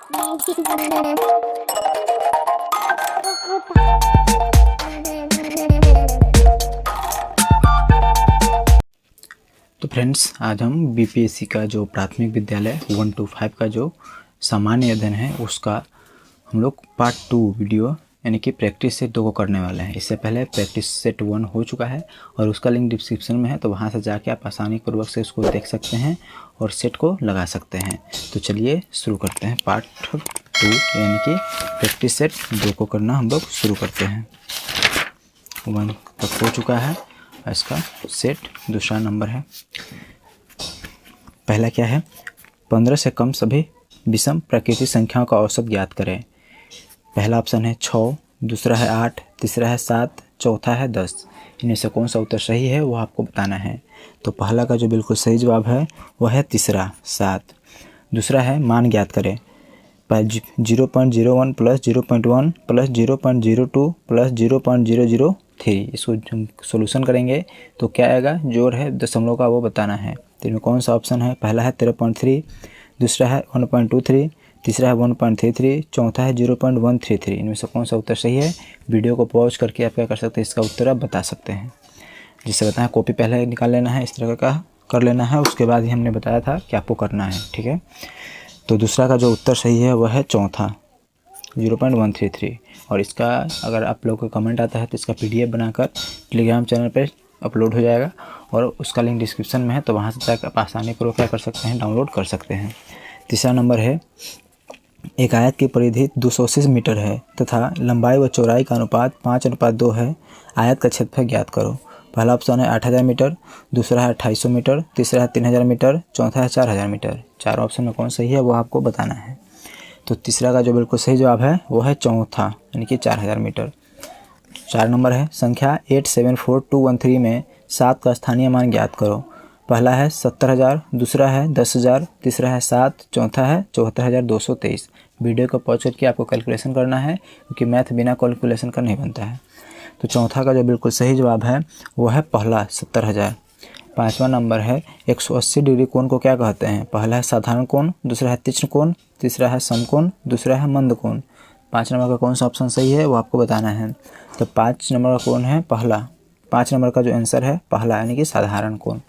तो फ्रेंड्स, आज हम बीपीएससी का जो प्राथमिक विद्यालय 1 to 5 का जो सामान्य अध्ययन है उसका हम लोग पार्ट 2 वीडियो यानी कि प्रैक्टिस सेट 2 को करने वाले हैं। इससे पहले प्रैक्टिस सेट 1 हो चुका है और उसका लिंक डिस्क्रिप्शन में है, तो वहां से जाके आप आसानी पूर्वक से उसको देख सकते हैं और सेट को लगा सकते हैं। तो चलिए शुरू करते हैं पार्ट 2 यानी कि प्रैक्टिस सेट 2 को करना हम लोग शुरू करते हैं। 1 तक हो चुका है, इसका सेट दूसरा नंबर है। पहला क्या है, 15 से कम सभी विषम प्राकृतिक संख्याओं का औसत ज्ञात करें। पहला ऑप्शन है 6, दूसरा है 8, तीसरा है 7, चौथा है 10। इनमें से कौन सा उत्तर सही है वो आपको बताना है। तो पहला का जो बिल्कुल सही जवाब है वह है तीसरा 7। दूसरा है मान ज्ञात करें। 0.01 प्लस 0.1 प्लस 0.02 प्लस 0.003। इसको सोल्यूशन करेंगे तो क्या आएगा, जोड़ है दशमलव का वो बताना है। तो इनमें कौन सा ऑप्शन है, पहला है 13.3, दूसरा है 1.23, तीसरा है 1.33, चौथा है 0.133। इनमें से कौन सा उत्तर सही है, वीडियो को पॉज करके आप क्या कर सकते हैं, इसका उत्तर आप बता सकते हैं। जिससे बताएं कॉपी पहले निकाल लेना है, इस तरह का कर लेना है, उसके बाद ही हमने बताया था कि आपको करना है, ठीक है। तो दूसरा का जो उत्तर सही है वह है चौथा 0.133। और इसका अगर आप लोगों को कमेंट आता है तो इसका PDF बनाकर टेलीग्राम चैनल पर अपलोड हो जाएगा और उसका लिंक डिस्क्रिप्शन में है, तो वहाँ से जाकर आप आसानी पूर्वक क्या कर सकते हैं, डाउनलोड कर सकते हैं। तीसरा नंबर है, एक आयत की परिधि 280 मीटर है तथा लंबाई व चौड़ाई का अनुपात 5:2 है। आयत का क्षेत्रफल ज्ञात करो। पहला ऑप्शन है 8000 मीटर, दूसरा है 2800 मीटर, तीसरा है 3000 मीटर, चौथा है 4000 मीटर। चारों ऑप्शन में कौन सही है वो आपको बताना है। तो तीसरा का जो बिल्कुल सही जवाब है वो है चौथा यानी कि 4000 मीटर। 4 नंबर है, संख्या 874213 में 7 का स्थानीय मान ज्ञात करो। पहला है 70000, दूसरा है 10000, तीसरा है 7, चौथा है 74223। वीडियो को पॉज करके आपको कैलकुलेशन करना है, क्योंकि मैथ बिना कैलकुलेशन का नहीं बनता है। तो चौथा का जो बिल्कुल सही जवाब है वो है पहला 70000। 5वां नंबर है, 180 डिग्री कोण को क्या कहते हैं। पहला है साधारण कोण, दूसरा है तीक्ष्ण कोण, तीसरा है समकोण, दूसरा है मंद कोण। 5 नंबर का कौन सा ऑप्शन सही है वो आपको बताना है। तो 5 नंबर का कोण है पहला। 5 नंबर का जो आंसर है पहला यानी कि साधारण कोण।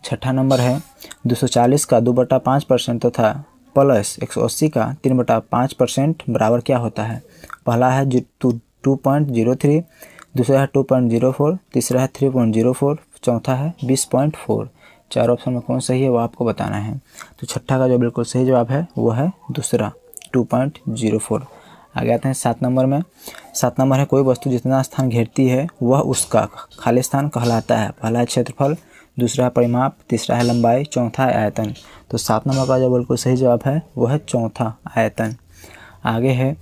6ठा नंबर है, 240 का 2/5% तथा प्लस 180 का 3/5% बराबर क्या होता है। पहला है 2.03, दूसरा है 2.04, तीसरा है 3.04, चौथा है 20.4। चार ऑप्शन में कौन सही है वो आपको बताना है। तो छठा का जो बिल्कुल सही जवाब है वो है दूसरा 2.04। आगे आते हैं 7 नंबर में। 7 नंबर है, कोई वस्तु जितना स्थान घेरती है वह उसका खाली स्थान कहलाता है। पहला है क्षेत्रफल, दूसरा है परिमाप, तीसरा है लंबाई, चौथा है आयतन। तो 7 नंबर का जो बिल्कुल सही जवाब है वो है चौथा आयतन। आगे है,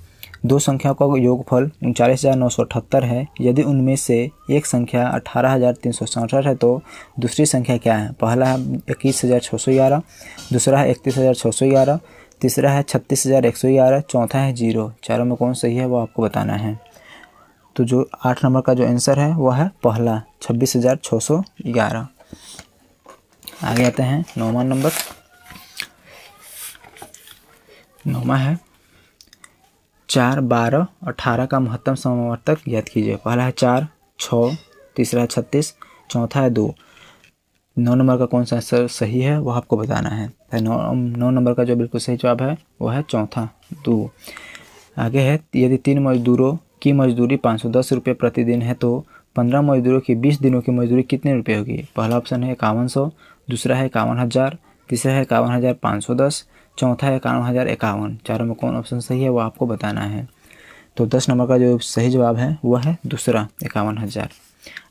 दो संख्याओं का योगफल 39978 है। यदि उनमें से एक संख्या 18367 है तो दूसरी संख्या क्या है। पहला है 21611, दूसरा है 31611, तीसरा है 36111, चौथा है 0। चारों में कौन सही है वो आपको बताना है। तो जो 8 नंबर का जो आंसर है वह है पहला 26611। आगे आते हैं 9वां नंबर। 9वां है, 4, 12, 18 का महत्तम समवर्तक ज्ञात कीजिए। पहला है 4, 6, तीसरा है 36, चौथा है 2। 9 नंबर का कौन सा आंसर सही है वो आपको बताना है। 9 नंबर का जो बिल्कुल सही जवाब है वो है चौथा 2। आगे है, यदि 3 मजदूरों की मजदूरी 510 रुपये प्रतिदिन है तो 15 मजदूरों की 20 दिनों की मजदूरी कितने रुपये होगी। पहला ऑप्शन है 5100, दूसरा है 51000, तीसरा है 51510, चौथा है 51051। चारों में कौन ऑप्शन सही है वो आपको बताना है। तो 10 नंबर का जो सही जवाब है वह है दूसरा 51000।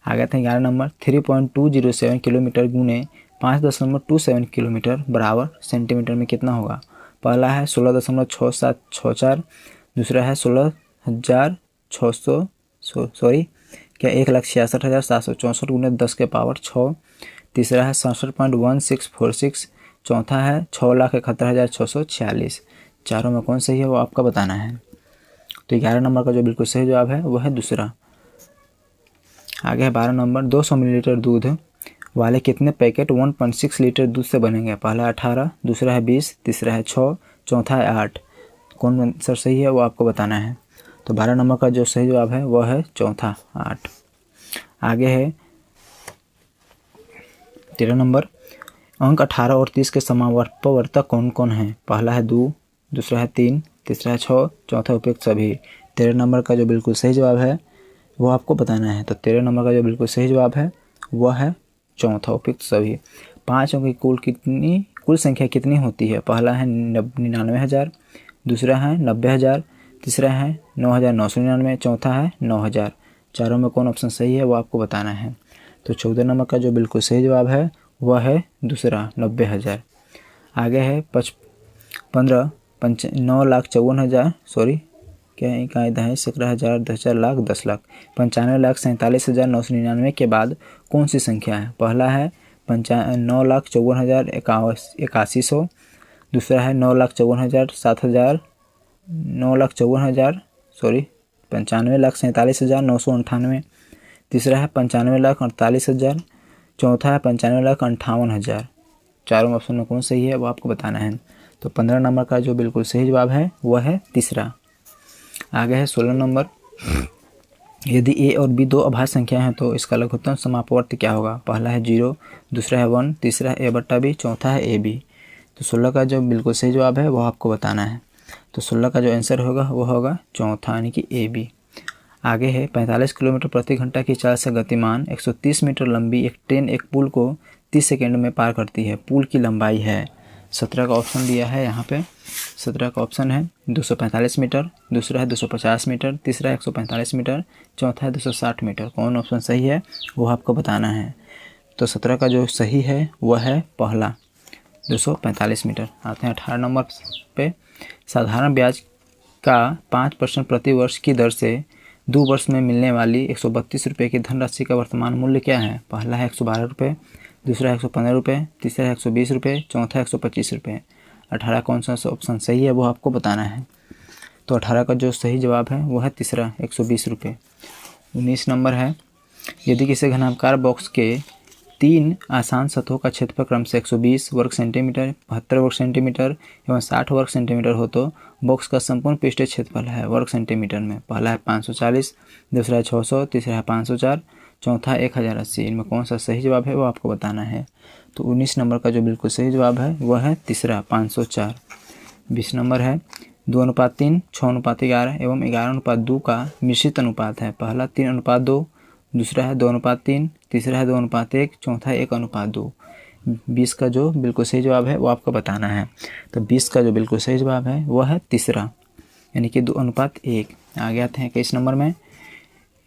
आगे आते हैं 11 नंबर। 3.207 किलोमीटर गुने 5.27 किलोमीटर बराबर सेंटीमीटर में कितना होगा। पहला है 16.6764, दूसरा है 1,66,764 गुने 10 के पावर 6, तीसरा है 67.1646, चौथा है 6,71,646। चारों में कौन सही है वो आपका बताना है। तो 11 नंबर का जो बिल्कुल सही जवाब है वो है दूसरा। आगे है 12 नंबर। 200 मिलीलीटर दूध वाले कितने पैकेट 1.6 लीटर दूध से बनेंगे। पहला है 18, दूसरा है 20, तीसरा है 6, चौथा है 8। कौन आंसर सही है वो आपको बताना है। तो 12 नंबर का जो सही जवाब है वह है चौथा 8। आगे है 13 नंबर, अंक 18 और 30 के समापवर्तक कौन कौन है? पहला है 2, दूसरा है 3, तीसरा है 6, चौथा उपयुक्त सभी। 13 नंबर का जो बिल्कुल सही जवाब है वो आपको बताना है। तो 13 नंबर का जो बिल्कुल सही जवाब है वह है चौथा उपयुक्त सभी। 5 अंक की कुल संख्या कितनी होती है? पहला है 99,000, दूसरा है 90,000, तीसरा है 9,999, चौथा है 9,000। चारों में कौन ऑप्शन सही है वो आपको बताना है। तो 14 नंबर का जो बिल्कुल सही जवाब है वह है दूसरा 90,000। आगे है 9,54,000 सॉरी क्या है, कायदा है 17,000, 10,000, लाख, 10 लाख। 95,47,999 के बाद कौन सी संख्या है? पहला है 9,54,081, दूसरा है 9,54,000, 95,47,998, तीसरा है 95,48,000, चौथा है 95,58,000। चारों ऑप्शन में कौन सही है वो आपको बताना है। तो 15 नंबर का जो बिल्कुल सही जवाब है वह है तीसरा। आगे है 16 नंबर, यदि ए और बी दो अभाज्य संख्या हैं तो इसका लघुत्तम समापवर्त क्या होगा? पहला है 0, दूसरा है 1, तीसरा है a/b, चौथा है ab। तो 16 का जो बिल्कुल सही जवाब है वह आपको बताना है। तो 16 का जो आंसर होगा वह होगा चौथा यानी कि ab। आगे है 45 किलोमीटर प्रति घंटा की चाल से गतिमान 130 मीटर लंबी एक ट्रेन एक पुल को 30 सेकेंड में पार करती है। पुल की लंबाई है 17 का ऑप्शन दिया है यहाँ पे। 17 का ऑप्शन है 245 मीटर, दूसरा है 250 मीटर, तीसरा है 145 मीटर, चौथा है 260 मीटर। कौन ऑप्शन सही है वो आपको बताना है। तो 17 का जो सही है वह है पहला 245 मीटर। आते हैं 18 नंबर पे, साधारण ब्याज का 5% प्रति वर्ष की दर से 2 वर्ष में मिलने वाली 132 रुपये की धनराशि का वर्तमान मूल्य क्या है? पहला है 112 रुपये, दूसरा है 115 रुपये, तीसरा है 120 रुपये, चौथा है 125 रुपये। 18 कौन सा ऑप्शन सही है वो आपको बताना है। तो 18 का जो सही जवाब है वो है तीसरा 120 रुपये। 19 नंबर है, यदि किसी घनाकार बॉक्स के 3 आसान सतहों का क्षेत्रफल क्रम से 120 वर्ग सेंटीमीटर, 72 वर्ग सेंटीमीटर एवं 60 वर्ग सेंटीमीटर हो तो बॉक्स का संपूर्ण पृष्ठीय क्षेत्रफल है वर्ग सेंटीमीटर में। पहला है 540, दूसरा है 600, तीसरा है 504, चौथा 1080। इनमें कौन सा सही जवाब है वो आपको बताना है। तो 19 नंबर का जो बिल्कुल सही जवाब है वह है तीसरा 504। 20 नंबर है, 2:3, 6:11 एवं 11:2 का मिश्रित अनुपात है। पहला 3:2, दूसरा है 2:3, तीसरा है 2:1, चौथा है 1:2। 20 का जो बिल्कुल सही जवाब है वो आपको बताना है। तो 20 का जो बिल्कुल सही जवाब है वह है तीसरा यानी कि 2:1। आगे आते हैं 21 नंबर में,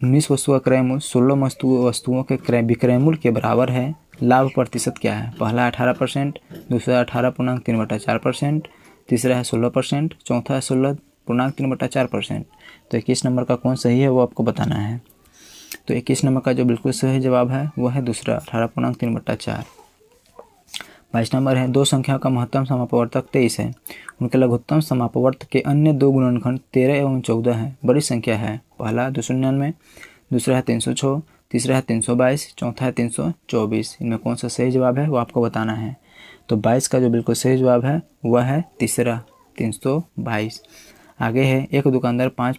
19 वस्तुओं का क्रय मूल्य 16 वस्तुओं के विक्रय मूल्य के बराबर है। लाभ प्रतिशत क्या है? पहला 18%, दूसरा 18.3/4%, तीसरा है 16%, चौथा है 16.3/4%। तो 21 नंबर का कौन सही है वो आपको बताना है। तो 21 नंबर का जो बिल्कुल सही जवाब है वह है दूसरा 18.3/4। 22 नंबर है, दो संख्याओं का महत्तम समापवर्तक 23 है, उनके लघुत्तम समापवर्त के अन्य दो गुणनखंड 13 एवं 14 है। बड़ी संख्या है। पहला 299, दूसरा है 306, तीसरा है 322, चौथा है 324। इनमें कौन सा सही जवाब है वो आपको बताना है। तो 22 का जो बिल्कुल सही जवाब है वह है तीसरा 322। आगे है, एक दुकानदार 5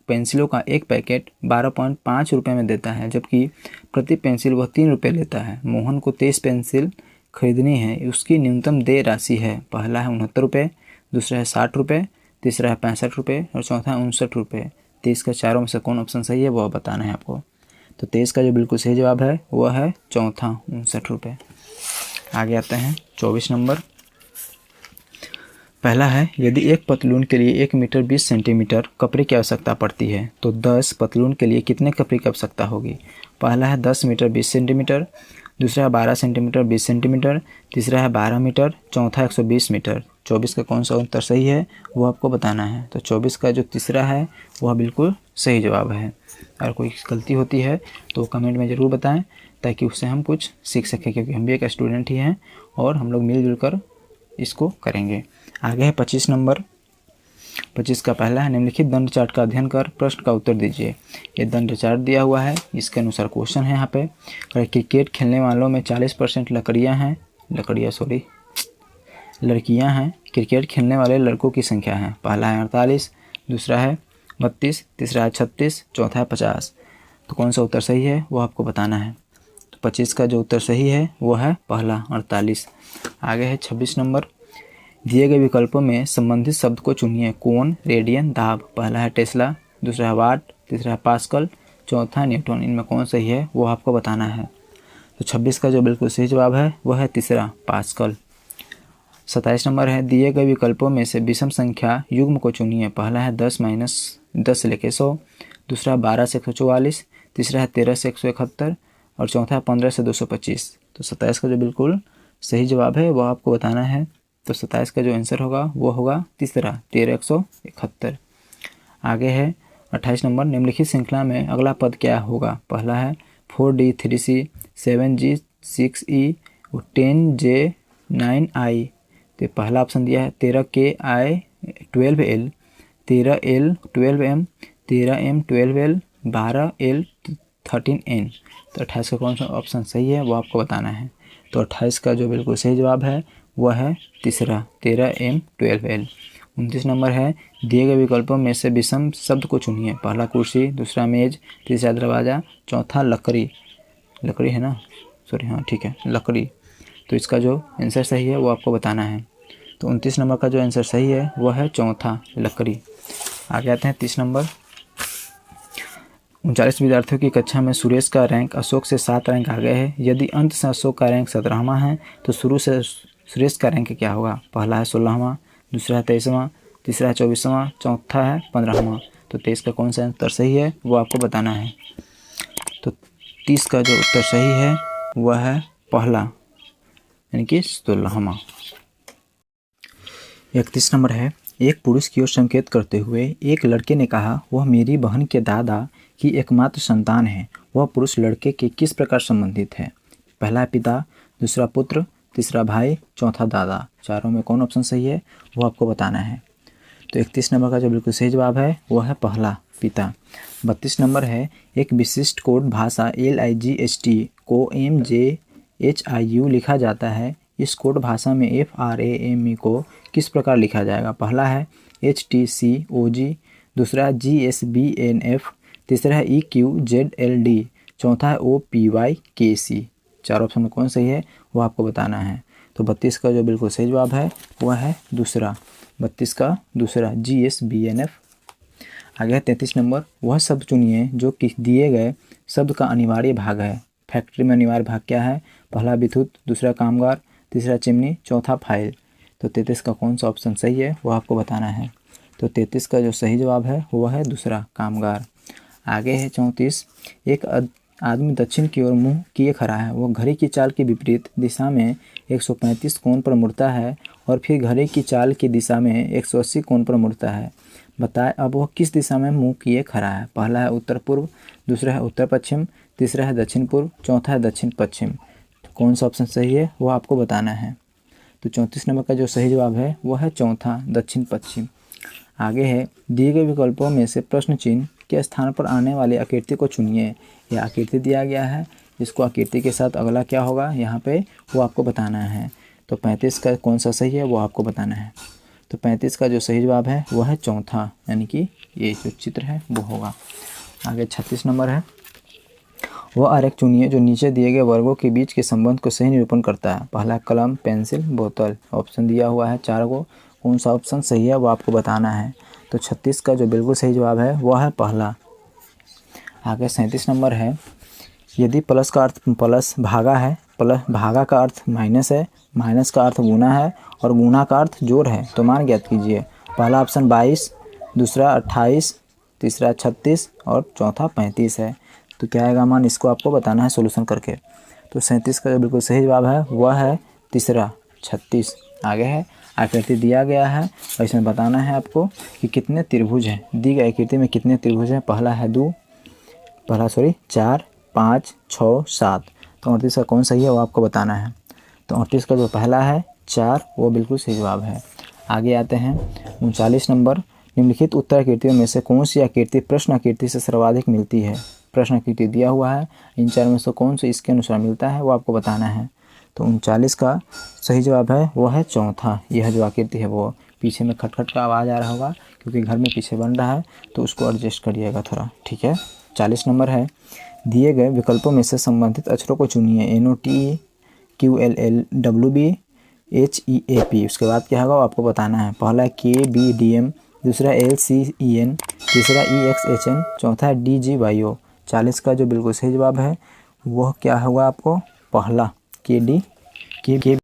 पेंसिलों का एक पैकेट 12.5 रुपये में देता है, जबकि प्रति पेंसिल वह 3 रुपये लेता है। मोहन को 23 पेंसिल खरीदनी है, उसकी न्यूनतम देय राशि है। पहला है 69 रुपये, दूसरा है 60 रुपये, तीसरा है 65 रुपये और चौथा है 59 रुपये। 23 का चारों में से कौन ऑप्शन सही है वह बताना है आपको। तो 23 का जो बिल्कुल सही जवाब है वह है चौथा 59 रुपये। आगे आते हैं 24 नंबर। पहला है, यदि एक पतलून के लिए 1 मीटर 20 सेंटीमीटर कपड़े की आवश्यकता पड़ती है तो 10 पतलून के लिए कितने कपड़े की आवश्यकता होगी? पहला है 10 मीटर 20 सेंटीमीटर, दूसरा है 12 सेंटीमीटर 20 सेंटीमीटर, तीसरा है 12 मीटर, चौथा 120 मीटर। 24 का कौन सा उत्तर सही है वो आपको बताना है। तो 24 का जो तीसरा है वह बिल्कुल सही जवाब है। अगर कोई गलती होती है तो कमेंट में ज़रूर बताएं ताकि उससे हम कुछ सीख सकें, क्योंकि हम भी एक स्टूडेंट ही हैं और हम लोग मिलजुल कर इसको करेंगे। आगे है 25 नंबर। 25 का पहला है, निम्नलिखित दंड चार्ट का अध्ययन कर प्रश्न का उत्तर दीजिए। ये दंड चार्ट दिया हुआ है, इसके अनुसार क्वेश्चन है यहाँ पे। क्रिकेट खेलने वालों में 40% लड़कियां हैं, क्रिकेट खेलने वाले लड़कों की संख्या है। पहला है 48, दूसरा है 32, तीसरा है 36, चौथा है 50। तो कौन सा उत्तर सही है वो आपको बताना है। तो 25 का जो उत्तर सही है वो है पहला 48। आगे है 26 नंबर। दिए गए विकल्पों में संबंधित शब्द को चुनिए। कोण, रेडियन, दाब। पहला है टेस्ला, दूसरा है वाट, तीसरा है पास्कल, चौथा है न्यूटन। इनमें कौन सही है वो आपको बताना है। तो 26 का जो बिल्कुल सही जवाब है वो है तीसरा पास्कल। 27 नंबर है। दिए गए विकल्पों में से विषम संख्या युग्म को चुनिए। पहला है 10 से लेकर 100, दूसरा 12 से 144, तीसरा है 13 से 171 और चौथा है 15 से 225। तो 27 का जो बिल्कुल सही जवाब है वो आपको बताना है। तो 27 का जो आंसर होगा वो होगा तीसरा 13,171। आगे है 28 नंबर। निम्नलिखित श्रृंखला में अगला पद क्या होगा। पहला है 4D 3C 7G 6E 10J 9I। तो पहला ऑप्शन दिया है 13KI 12L, 13L 12M, 13M 12L, 12L 13N। तो 28 का कौन सा ऑप्शन सही है वो आपको बताना है। तो 28 का जो बिल्कुल सही जवाब है वह है तीसरा 13M 12L। 29 नंबर है। दिए गए विकल्पों में से विषम शब्द को चुनिए। पहला कुर्सी, दूसरा मेज, तीसरा दरवाज़ा, चौथा लकड़ी। लकड़ी है ना, सॉरी, हाँ ठीक है, लकड़ी। तो इसका जो आंसर सही है वो आपको बताना है। तो 29 नंबर का जो आंसर सही है वह है चौथा लकड़ी। आगे आते हैं 30 नंबर। 39 विद्यार्थियों की कक्षा में सुरेश का रैंक अशोक से 7 रैंक आगे है। यदि अंत से अशोक का रैंक 17वां है तो शुरू से सुरेश का रैंक क्या होगा। पहला है 16वां, दूसरा है 23वां, तीसरा है 24वां, चौथा है 15वां। तो 23 का कौन सा उत्तर सही है वो आपको बताना है। तो 30 का जो उत्तर सही है वह है पहला, यानी कि 16वां। 31 नंबर है। एक पुरुष की ओर संकेत करते हुए एक लड़के ने कहा, वह मेरी बहन के दादा की एकमात्र संतान है। वह पुरुष लड़के के किस प्रकार संबंधित है। पहला है पिता, दूसरा पुत्र, तीसरा भाई, चौथा दादा। चारों में कौन ऑप्शन सही है वो आपको बताना है। तो 31 नंबर का जो बिल्कुल सही जवाब है वो है पहला पिता। 32 नंबर है। एक विशिष्ट कोड भाषा LIGHT को MJHIU लिखा जाता है। इस कोड भाषा में FRAME को किस प्रकार लिखा जाएगा। पहला है HTCOG, दूसरा है GSBNF, तीसरा है EQZLD, चौथा है OPYKC। चार ऑप्शन में कौन सही है वो आपको बताना है। तो 32 का जो बिल्कुल सही जवाब है वह है दूसरा, 32 का दूसरा GSBNF। आगे 33 नंबर। वह शब्द चुनिए जो कि दिए गए शब्द का अनिवार्य भाग है। फैक्ट्री में अनिवार्य भाग क्या है। पहला विद्युत, दूसरा कामगार, तीसरा चिमनी, चौथा फाइल। तो 33 का कौन सा ऑप्शन सही है वो आपको बताना है। तो 33 का जो सही जवाब है वह है दूसरा कामगार। आगे है 34। एक आदमी दक्षिण की ओर मुंह किए खड़ा है। वह घड़ी की चाल के विपरीत दिशा में 135 कोण पर मुड़ता है और फिर घड़ी की चाल की दिशा में 180 कोण पर मुड़ता है। बताएं अब वह किस दिशा में मुंह किए खड़ा है। पहला है उत्तर पूर्व, दूसरा है उत्तर पश्चिम, तीसरा है दक्षिण पूर्व, चौथा है दक्षिण पश्चिम। तो कौन सा ऑप्शन सही है वो आपको बताना है। तो 34 नंबर का जो सही जवाब है वह है चौथा दक्षिण पश्चिम। आगे है। दिए गए विकल्पों में से प्रश्न चिन्ह के स्थान पर आने वाली आकृति को चुनिए। यह आकृति दिया गया है, इसको आकृति के साथ अगला क्या होगा यहाँ पे वो आपको बताना है। तो 35 का कौन सा सही है वो आपको बताना है। तो 35 का जो सही जवाब है वह है चौथा, यानी कि ये जो चित्र है वो होगा। आगे 36 नंबर है। वह आरेख चुनिए जो नीचे दिए गए वर्गों के बीच के संबंध को सही निरूपण करता है। पहला कलम, पेंसिल, बोतल। ऑप्शन दिया हुआ है 4 को, कौन सा ऑप्शन सही है वो आपको बताना है। तो 36 का जो बिल्कुल सही जवाब है वह है पहला। आगे 37 नंबर है। यदि प्लस का अर्थ प्लस भागा है, प्लस भागा का अर्थ माइनस है, माइनस का अर्थ गुना है और गुना का अर्थ जोड़ है तो मान ज्ञात कीजिए। पहला ऑप्शन 22, दूसरा 28, तीसरा 36 और चौथा 35 है। तो क्या आएगा मान, इसको आपको बताना है सोल्यूशन करके। तो 37 का जो बिल्कुल सही जवाब है वह है तीसरा 36। आगे है। आकृति दिया गया है और इसमें बताना है आपको कि कितने त्रिभुज हैं। दी गई आकृति में कितने त्रिभुज हैं। पहला है 4, 5, 6, 7। तो 38 का कौन सही है वो आपको बताना है। तो 38 का जो पहला है 4 वो बिल्कुल सही जवाब है। आगे आते हैं 39 नंबर। निम्नलिखित उत्तर आकृतियों में से कौन सी आकृति प्रश्न आकृति से सर्वाधिक मिलती है। प्रश्न आकृति दिया हुआ है, इन चार में से कौन सी इसके अनुसार मिलता है वो आपको बताना है। तो 39 का सही जवाब है वो है चौथा। यह जो आकृति है वो पीछे में खटखट का आवाज़ आ रहा होगा क्योंकि घर में पीछे बन रहा है, तो उसको एडजस्ट करिएगा थोड़ा, ठीक है। 40 नंबर है, दिए गए विकल्पों में से संबंधित अक्षरों को चुनिए। NOT QLLWB HEAP। उसके बाद क्या होगा वो आपको बताना है। पहला KBDM, दूसरा LCEN, तीसरा EXHN, चौथा DGYO। 40 का जो बिल्कुल सही जवाब है वह क्या होगा आपको, पहला KD के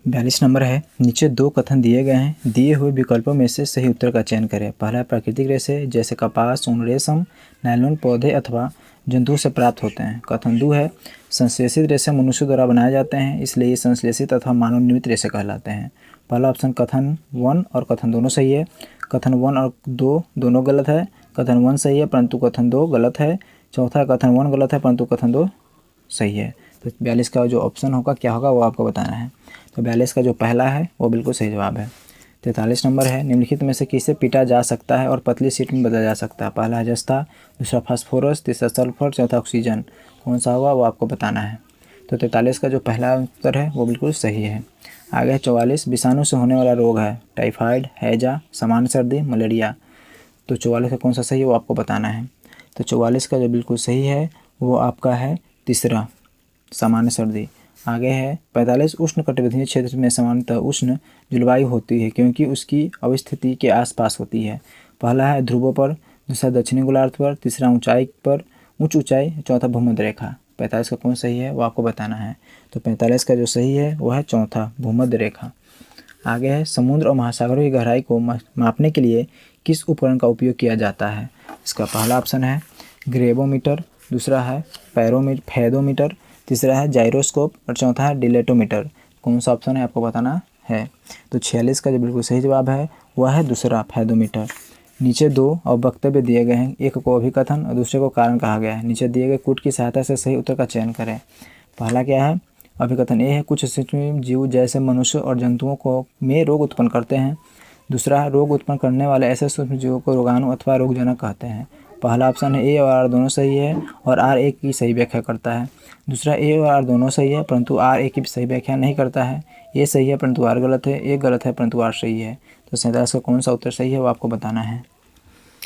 42 नंबर है, नीचे दो कथन दिए गए हैं, दिए हुए विकल्पों में से सही उत्तर का चयन करें। पहला है प्राकृतिक रेशे जैसे कपास, ऊन, रेशम, नायलॉन पौधे अथवा जंतुओं से प्राप्त होते हैं। कथन 2 है संश्लेषित रेशे मनुष्य द्वारा बनाए जाते हैं, इसलिए ये संश्लेषित अथवा मानव निर्मित रेशे कहलाते हैं। पहला ऑप्शन कथन 1 और कथन दोनों सही है। कथन 1 और 2 दोनों गलत है। कथन 1 सही है परंतु कथन 2 गलत है। चौथा कथन 1 गलत है परंतु कथन 2 सही है। तो 42 का जो ऑप्शन होगा क्या होगा वो आपको बताना है। तो 42 का जो पहला है वो बिल्कुल सही जवाब है। 43 नंबर है, निम्नलिखित में से किसे पीटा जा सकता है और पतली शीट में बदला जा सकता है। पहला है जस्ता, दूसरा फास्फोरस, तीसरा सल्फर, चौथा ऑक्सीजन। कौन सा होगा वो आपको बताना है। तो 43 का जो पहला उत्तर है वो बिल्कुल सही है। आगे है 44, विषाणु से होने वाला रोग है टाइफाइड, हैजा, सामान्य सर्दी, मलेरिया। तो 44 का कौन सा सही है वो आपको बताना है। तो 44 का जो बिल्कुल सही है वो आपका है तीसरा, सामान्य सर्दी। आगे है 45, उष्णकटिबंधीय क्षेत्र में सामान्यतः उष्ण जलवायु होती है क्योंकि उसकी अवस्थिति के आसपास होती है। पहला है ध्रुवों पर, दूसरा दक्षिणी गोलार्ध पर, तीसरा ऊंचाई पर, उच्च ऊंचाई, चौथा भूमध्य रेखा। 45 का कौन सही है वो आपको बताना है। तो 45 का जो सही है वो है चौथा, भूमध्य रेखा। आगे है समुद्र और महासागरों की गहराई को मापने के लिए किस उपकरण का उपयोग किया जाता है। इसका पहला ऑप्शन है ग्रेवोमीटर, दूसरा है फेदोमीटर, तीसरा है जाइरोस्कोप और चौथा है डिलेटोमीटर। कौन सा ऑप्शन है आपको बताना है। तो 46 का जो बिल्कुल सही जवाब है वह है दूसरा, फेदोमीटर। नीचे दो और वक्तव्य दिए गए हैं, एक को अभिकथन और दूसरे को कारण कहा गया है। नीचे दिए गए कूट की सहायता से सही उत्तर का चयन करें। पहला क्या है, अभिकथन ए है कुछ सूक्ष्म जीव जैसे मनुष्य और जंतुओं को में रोग उत्पन्न करते हैं। दूसरा है रोग उत्पन्न करने वाले ऐसे सूक्ष्म जीवों को रोगाणु अथवा रोगजनक कहते हैं। पहला ऑप्शन है ए और आर दोनों सही है और आर एक की सही व्याख्या करता है। दूसरा ए और आर दोनों सही है परंतु आर एक की सही व्याख्या नहीं करता है। ए सही है परंतु आर गलत है, ए गलत है परंतु आर सही है। तो 47 का कौन सा उत्तर सही है वो आपको बताना है।